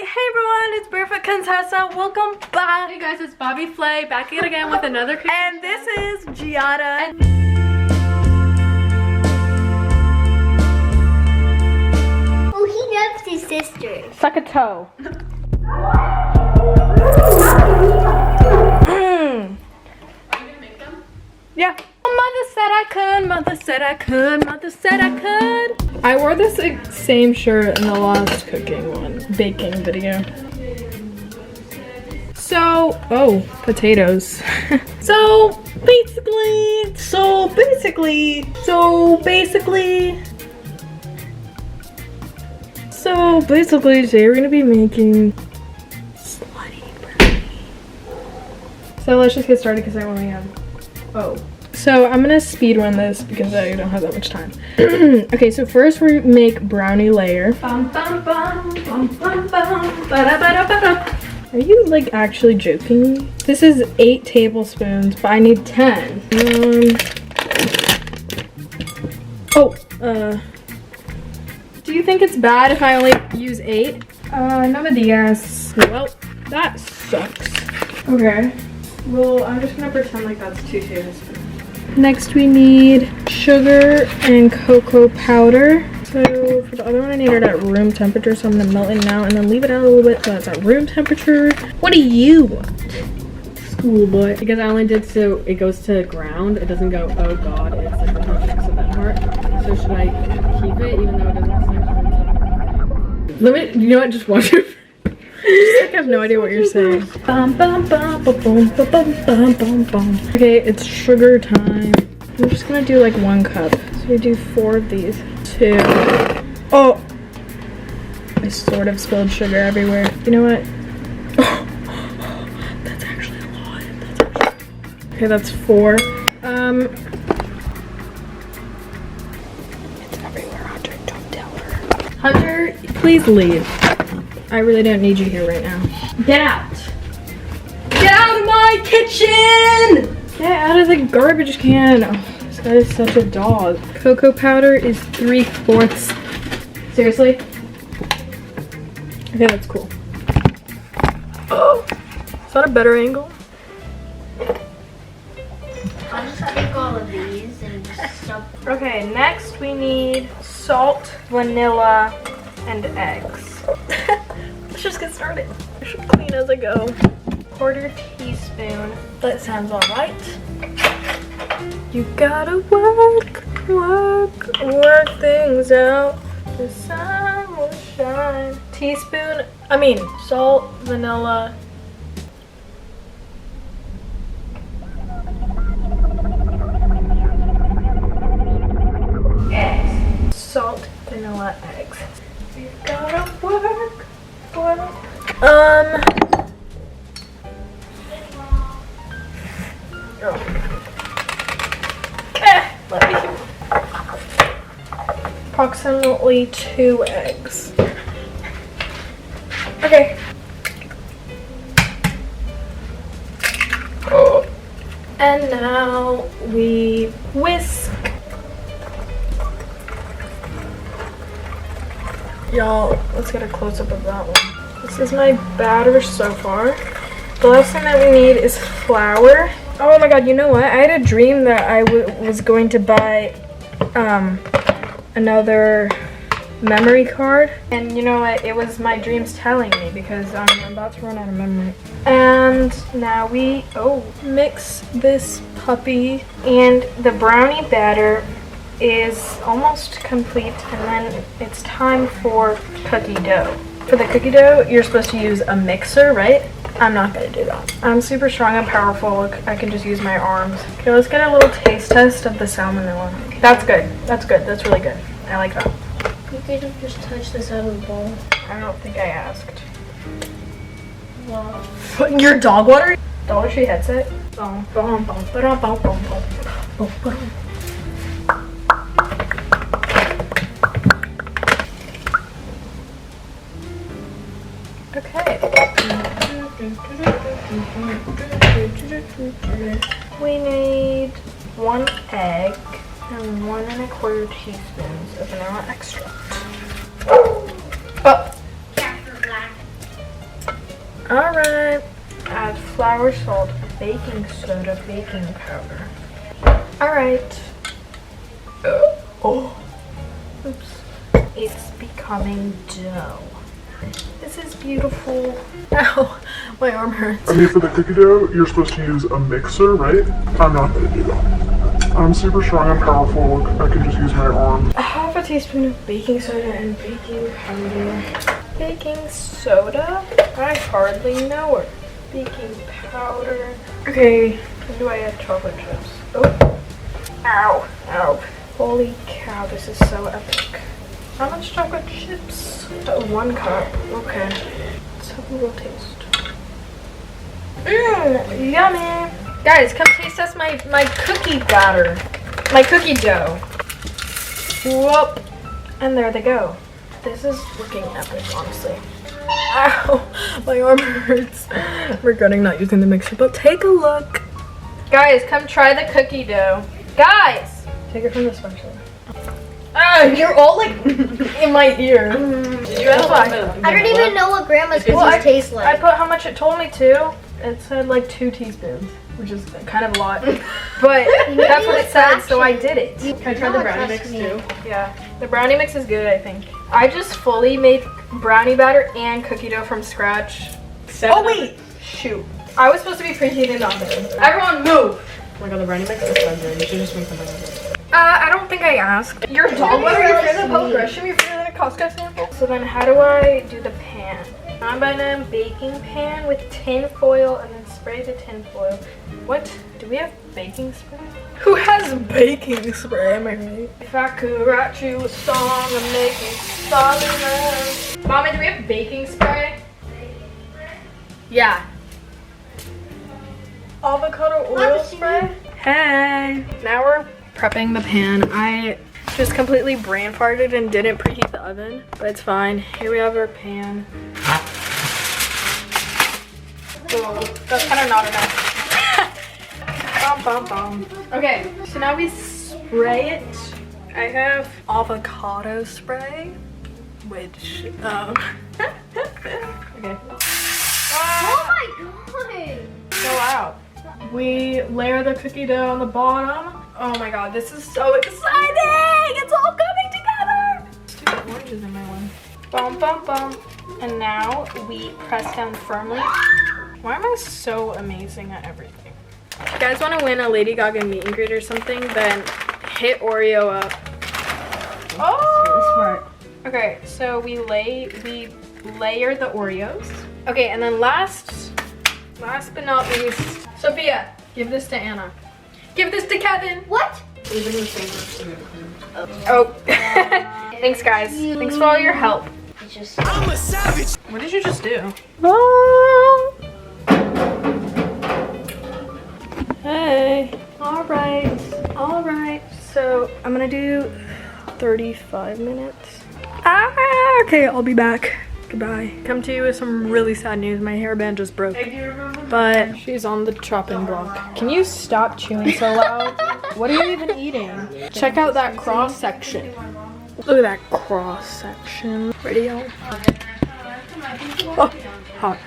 Hey everyone, it's Barefoot Contessa. Welcome back. Hey guys, it's Bobby Flay back again with another cooking And this is Giada. Oh, he loves his sister. Suck a toe. Yeah. Mother said I could, mother said I could, mother said I could. I wore this same shirt in the last baking video. So, oh, potatoes. so basically, today we're gonna be making slutty brownie. So let's just get started because I only have, So I'm gonna speed run this because I don't have that much time. Okay, so first we make brownie layer. Bum, bum, bum, bum, bum, bum, ba-da, ba-da, ba-da. Are you like actually joking me? This is 8 tablespoons, but I need 10. Do you think it's bad if I only use 8? No me digas. Well, that sucks. Okay. Well, I'm just gonna pretend like that's 2 tablespoons. Next we need sugar and cocoa powder. So for the other one I need it at room temperature, so I'm gonna melt it now and then leave it out a little bit so it's at room temperature. What do you want? Schoolboy. Because I only did so it goes to ground. It doesn't go, oh god, it's like the context of that part. So should I keep it even though it doesn't have Let me, you know what, just watch it. I have no idea what you're saying. Okay, it's sugar time. I'm just gonna do like 1 cup. So we do 4 of these. 2. Oh! I sort of spilled sugar everywhere. You know what? That's actually a lot. Okay, that's 4. It's everywhere, Hunter. Don't tell her. Hunter, please leave. I really don't need you here right now. Get out! Get out of my kitchen! Get out of the garbage can! Oh, this guy is such a dog. Cocoa powder is 3/4. Seriously? Okay, that's cool. Oh! Is that a better angle? I'll just take all of these and just stuff. Okay, next we need salt, vanilla, and eggs. Let's just get started. I should clean as I go. 1/4 teaspoon. That sounds alright. You gotta work things out. The sun will shine. Salt, vanilla. Eggs. Salt, vanilla, eggs. You gotta work. Let me see. Approximately 2 eggs. Okay. And now we whisk. Y'all, let's get a close-up of that one. This is my batter so far. The last thing that we need is flour. Oh my god, you know what? I had a dream that I was going to buy another memory card. And you know what? It was my dreams telling me because I'm about to run out of memory. And now we, mix this puppy. And the brownie batter is almost complete, and then it's time for cookie dough. For the cookie dough, you're supposed to use a mixer, right? I'm not gonna do that. I'm super strong and powerful. I can just use my arms. Okay, let's get a little taste test of the salmonella. That's good. That's good. That's really good. I like that. You could have just touched this out of the bowl. I don't think I asked. Well, Your dog water? Dollar Tree headset? Okay. We need 1 egg and 1 1/4 teaspoons of vanilla extract. Oh! Alright. Add flour, salt, baking soda, baking powder. Alright. Oh. Oops. It's becoming dough. This is beautiful. Ow, my arm hurts. Okay, for the cookie dough, you're supposed to use a mixer, right? I'm not gonna do that. I'm super strong and powerful. I can just use my arm. Half a teaspoon of baking soda and baking powder. Baking soda? I hardly know her. Baking powder. Okay, when do I add chocolate chips? Oh. Ow. Ow. Holy cow, this is so epic. How much chocolate chips? 1 cup. Okay. Let's have a little taste. Mmm, yummy. Guys, come taste test my cookie batter. My cookie dough. Whoop. And there they go. This is looking epic, honestly. Ow, my arm hurts. I'm regretting not using the mixer, but take a look. Guys, come try the cookie dough. Guys! Take it from the spatula. Ah, you're all like in my ear. Did you add a lot? I don't even know what grandma's cookies taste I like. put how much it told me to. It said like 2 teaspoons, which is kind of a lot. But that's what it said, so I did it. Can I try the brownie mix too? Yeah, the brownie mix is good, I think. I just fully made brownie batter and cookie dough from scratch. Oh wait, shoot. I was supposed to be preheating the oven. Everyone move. Oh my god, the brownie mix is so good. You should just make something of it. I don't think I asked. Your dog water, you're in the public restroom, you're in a Costco sample. So then how do I do the pan? 9x9 baking pan with tin foil and then spray the tin foil. What? Do we have baking spray? Who has baking spray? Am I right? If I could write you a song and make it fall in love. Mommy, do we have baking spray? Yeah. Avocado oil spray? Hey. Now we're prepping the pan. I just completely brain farted and didn't preheat the oven, but it's fine. Here we have our pan. Oh, that's kind of not enough. Bum, bum, bum. Okay, so now we spray it. I have avocado spray, which, okay. Oh my god! Go out. We layer the cookie dough on the bottom. Oh my god, this is so exciting! It's all coming together! Stupid oranges in my one. Bum, bum, bum. And now we press down firmly. Why am I so amazing at everything? If you guys want to win a Lady Gaga meet and greet or something, then hit Oreo up. Oh! Smart. Okay, so we layer the Oreos. Okay, and then last but not least, Sophia, give this to Anna. Give this to Kevin. What? Oh. Thanks, guys. Thanks for all your help. It's just. I'm a savage. What did you just do? Oh. Hey. All right. So I'm gonna do 35 minutes. Okay, I'll be back. Goodbye. Come to you with some really sad news. My hairband just broke. But she's on the chopping block. Can you stop chewing so loud? What are you even eating? Check out that cross section. Look at that cross section. Ready, y'all? Oh, hot.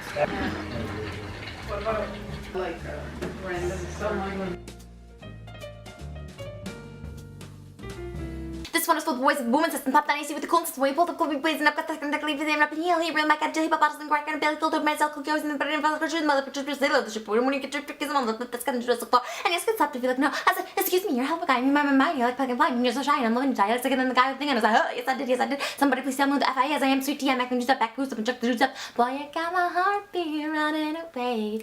This one is for the boys and women system. Pop down easy with the coolest way. Pulled up Kobe Blaze and I've got the leave them up in here. Real my cat jelly poppers and crack and belly filled up myself. Cookies and the bread and mother pictures. They love the ship. When you get your pick is on that's gonna dress up. And yes, gets up to feel like no. I said, excuse me, you're help a guy. My you're like fucking fine. You're so shy. I'm loving you. I was like, and then the guy thing and I was like, oh, yes I did. Somebody please tell me the FIS. I am sweet tea. I'm making juice up, back goose up and chuck the juice up. Boy, I got my heartbeat running away.